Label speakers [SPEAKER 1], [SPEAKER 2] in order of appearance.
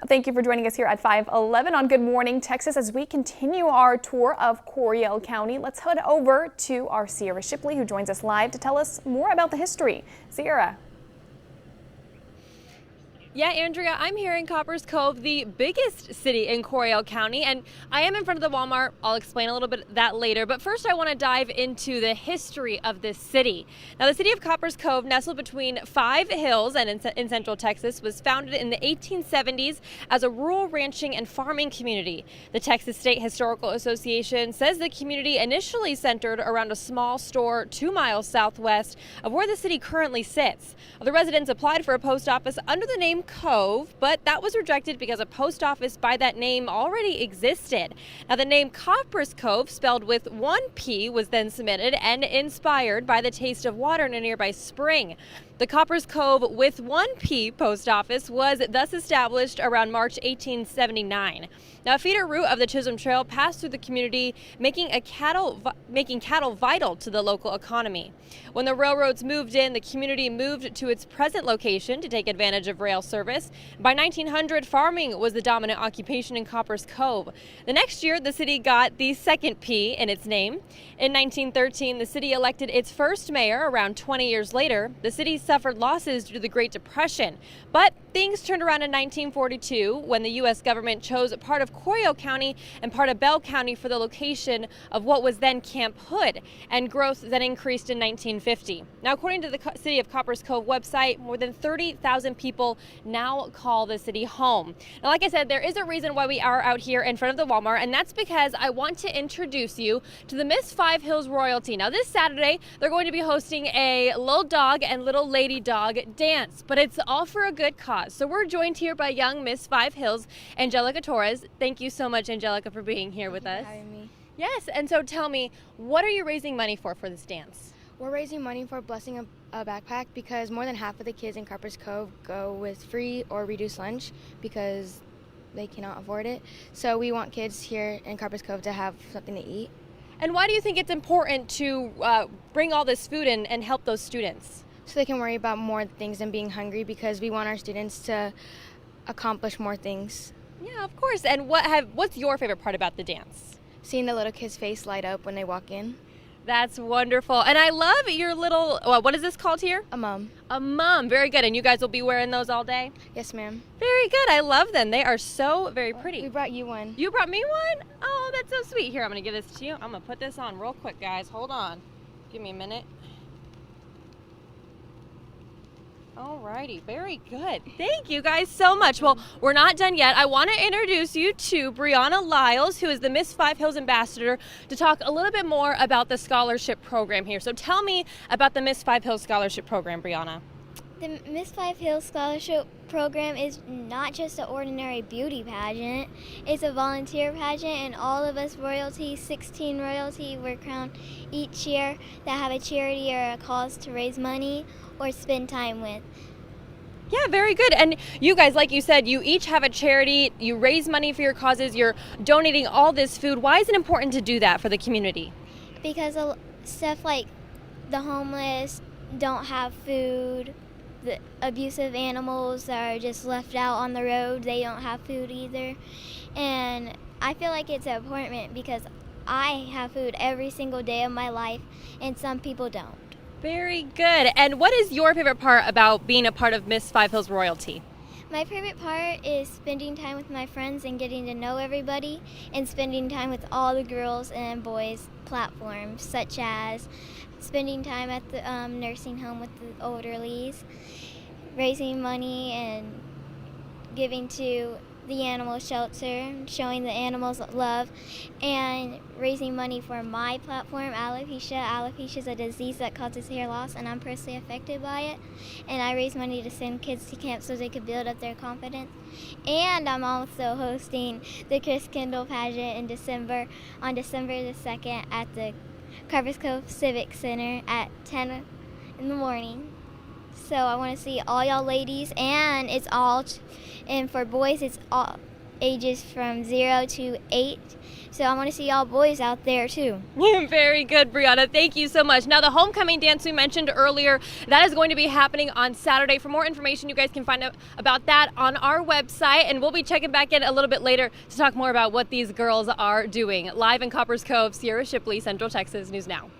[SPEAKER 1] Thank you for joining us here at 5:11 on Good Morning Texas as we continue our tour of Coryell County. Let's head over to our Sierra Shipley, who joins us live to tell us more about the history. Sierra.
[SPEAKER 2] Yeah, Andrea, I'm here in Copperas Cove, the biggest city in Coryell County, and I am in front of the Walmart. I'll explain a little bit of that later, but first I want to dive into the history of this city. Now, the city of Copperas Cove, nestled between 5 hills and in central Texas, was founded in the 1870s as a rural ranching and farming community. The Texas State Historical Association says the community initially centered around a small store 2 miles southwest of where the city currently sits. The residents applied for a post office under the name Cove, but that was rejected because a post office by that name already existed. Now, the name Copperas Cove, spelled with 1 P, was then submitted and inspired by the taste of water in a nearby spring. The Copperas Cove with 1 P post office was thus established around March 1879. Now, a feeder route of the Chisholm Trail passed through the community, making cattle vital to the local economy. When the railroads moved in, the community moved to its present location to take advantage of rail service. By 1900, farming was the dominant occupation in Copperas Cove. The next year, the city got the 2nd P in its name. In 1913, the city elected its first mayor. Around 20 years later, the city suffered losses due to the Great Depression. But things turned around in 1942 when the U.S. government chose part of Coryell County and part of Bell County for the location of what was then Camp Hood, and growth then increased in 1950. Now, according to the City of Copperas Cove website, more than 30,000 people now call the city home. Now, like I said, there is a reason why we are out here in front of the Walmart, and that's because I want to introduce you to the Miss Five Hills royalty. Now, this Saturday, they're going to be hosting a little dog and little lady dog dance, but it's all for a good cause. So we're joined here by young Miss Five Hills, Angelica Torres. Thank you so much, Angelica, for being here with us.
[SPEAKER 3] Thank you for having me.
[SPEAKER 2] Yes, and so tell me, what are you raising money for this dance?
[SPEAKER 3] We're raising money for Blessing a Backpack because more than half of the kids in Copperas Cove go with free or reduced lunch because they cannot afford it. So we want kids here in Copperas Cove to have something to eat.
[SPEAKER 2] And why do you think it's important to bring all this food in and help those students?
[SPEAKER 3] So they can worry about more things than being hungry, because we want our students to accomplish more things.
[SPEAKER 2] Yeah, of course. And what's your favorite part about the dance?
[SPEAKER 3] Seeing the little kid's face light up when they walk in.
[SPEAKER 2] That's wonderful. And I love your little, what is this called here?
[SPEAKER 3] A mum.
[SPEAKER 2] A mum. Very good. And you guys will be wearing those all day?
[SPEAKER 3] Yes, ma'am.
[SPEAKER 2] Very good. I love them. They are so very pretty.
[SPEAKER 3] We brought you one.
[SPEAKER 2] You brought me one? Oh, that's so sweet. Here, I'm going to give this to you. I'm going to put this on real quick, guys. Hold on. Give me a minute. Alrighty, very good. Thank you guys so much. Well, we're not done yet. I want to introduce you to Brianna Lyles, who is the Miss Five Hills Ambassador, to talk a little bit more about the scholarship program here. So tell me about the Miss Five Hills Scholarship Program, Brianna.
[SPEAKER 4] The Miss Five Hills Scholarship Program is not just an ordinary beauty pageant. It's a volunteer pageant, and all of us royalty, 16 royalty, we're crowned each year that have a charity or a cause to raise money or spend time with.
[SPEAKER 2] Yeah, very good. And you guys, like you said, you each have a charity, you raise money for your causes, you're donating all this food. Why is it important to do that for the community?
[SPEAKER 4] Because stuff like the homeless don't have food, the abusive animals that are just left out on the road, they don't have food either. And I feel like it's important because I have food every single day of my life, and some people don't.
[SPEAKER 2] Very good. And what is your favorite part about being a part of Miss Five Hills royalty?
[SPEAKER 4] My favorite part is spending time with my friends and getting to know everybody, and spending time with all the girls and boys platforms, such as spending time at the nursing home with the elderlies, raising money and giving to the animal shelter, showing the animals love, and raising money for my platform, alopecia. Alopecia is a disease that causes hair loss, and I'm personally affected by it. And I raise money to send kids to camp so they could build up their confidence. And I'm also hosting the Chris Kendall pageant in December, on December the 2nd at the Copperas Cove Civic Center at 10 in the morning. So I want to see all y'all ladies, and it's all, and for boys it's all ages from 0 to 8. So I want to see all boys out there too.
[SPEAKER 2] Very good, Brianna. Thank you so much. Now, the homecoming dance we mentioned earlier, that is going to be happening on Saturday. For more information, you guys can find out about that on our website, and we'll be checking back in a little bit later to talk more about what these girls are doing. Live in Copperas Cove, Sierra Shipley, Central Texas News Now.